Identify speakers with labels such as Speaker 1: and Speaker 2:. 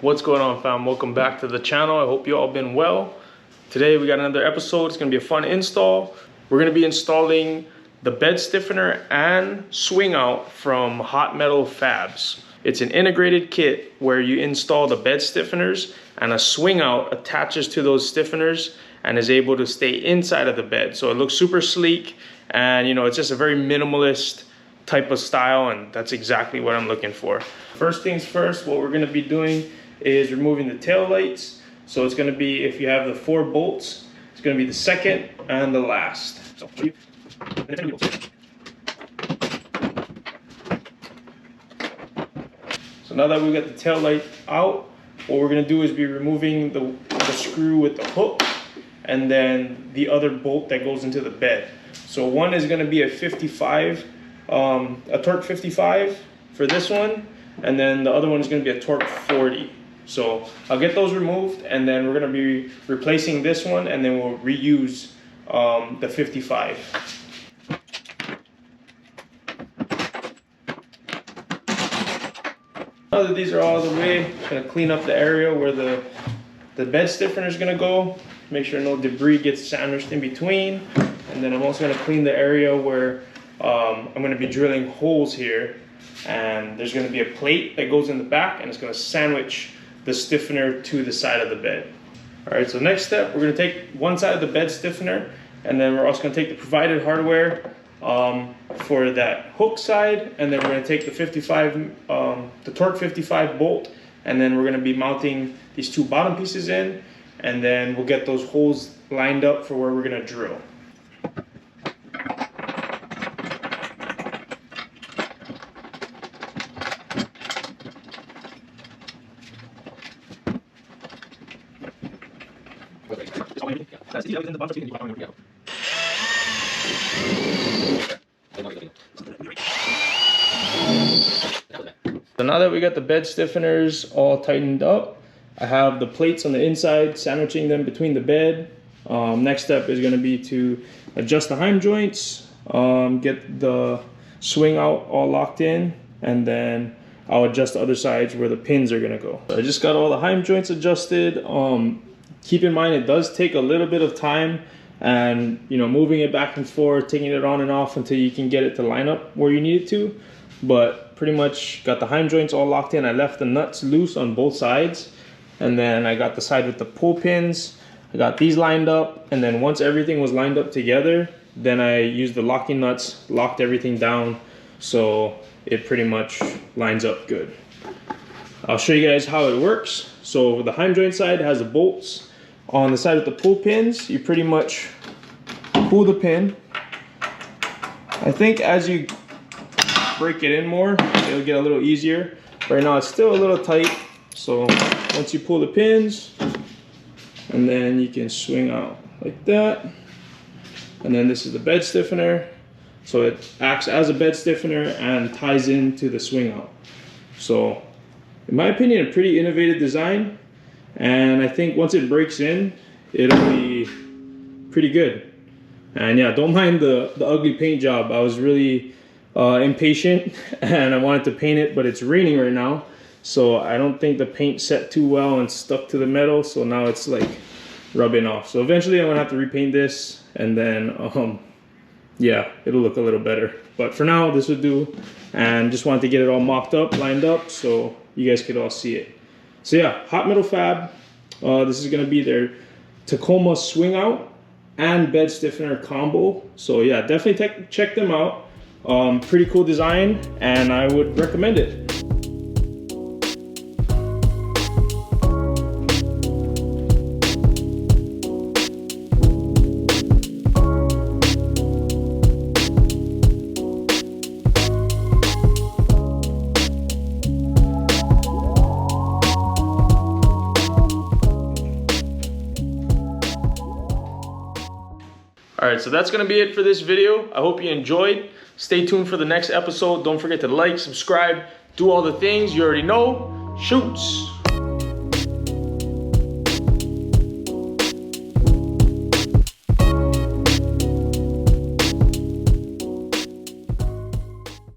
Speaker 1: What's going on, fam? Welcome back to the channel. I hope you all been well. Today we got another episode. It's gonna be a fun install. We're gonna be installing the bed stiffener and swing out from Hot Metal Fabs. It's an integrated kit where you install the bed stiffeners and a swing out attaches to those stiffeners and is able to stay inside of the bed. So it looks super sleek, and you know, it's just a very minimalist type of style, and that's exactly what I'm looking for. First things first, what we're gonna be doing is removing the tail lights. So it's going to be, if you have the 4 bolts, it's going to be the second and the last. So now that we've got the tail light out, what we're going to do is be removing the screw with the hook and then the other bolt that goes into the bed. So one is going to be a 55, a torque 55 for this one, and then the other one is going to be a torque 40. So I'll get those removed, and then we're gonna be replacing this one, and then we'll reuse the 55. Now that these are all the way, I'm gonna clean up the area where the bed stiffener is gonna go. Make sure no debris gets sandwiched in between. And then I'm also gonna clean the area where I'm gonna be drilling holes here. And there's gonna be a plate that goes in the back, and it's gonna sandwich the stiffener to the side of the bed. All right, so next step, we're gonna take one side of the bed stiffener, and then we're also gonna take the provided hardware for that hook side, and then we're gonna take the 55, the torque 55 bolt, and then we're gonna be mounting these 2 bottom pieces in, and then we'll get those holes lined up for where we're gonna drill. So now that we got the bed stiffeners all tightened up, I have the plates on the inside, sandwiching them between the bed. Next step is going to be to adjust the heim joints, get the swing out all locked in, and then I'll adjust the other sides where the pins are going to go. I just got all the heim joints adjusted. Keep in mind, it does take a little bit of time, and you know, moving it back and forth, taking it on and off until you can get it to line up where you need it to. But pretty much got the heim joints all locked in. I left the nuts loose on both sides, and then I got the side with the pull pins. I got these lined up, and then once everything was lined up together, then I used the locking nuts, locked everything down, so it pretty much lines up good. I'll show you guys how it works. So the heim joint side has the bolts. On the side with the pull pins, you pretty much pull the pin. I think as you break it in more, it'll get a little easier. Right now it's still a little tight, so once you pull the pins, and then you can swing out like that. And then this is the bed stiffener, so it acts as a bed stiffener and ties into the swing out. So in my opinion, a pretty innovative design, and I think once it breaks in, it'll be pretty good. And yeah, don't mind the ugly paint job. I was really impatient and I wanted to paint it, but it's raining right now, so I don't think the paint set too well and stuck to the metal, so now it's like rubbing off. So eventually I'm gonna have to repaint this, and then yeah, it'll look a little better. But for now, this would do, and just wanted to get it all mocked up, lined up, so you guys could all see it. So yeah, Hot Metal Fab. This is gonna be their Tacoma swing out and bed stiffener combo. So yeah, definitely check them out. Pretty cool design, and I would recommend it. Alright, so that's going to be it for this video. I hope you enjoyed. Stay tuned for the next episode. Don't forget to like, subscribe, do all the things you already know. Shoots!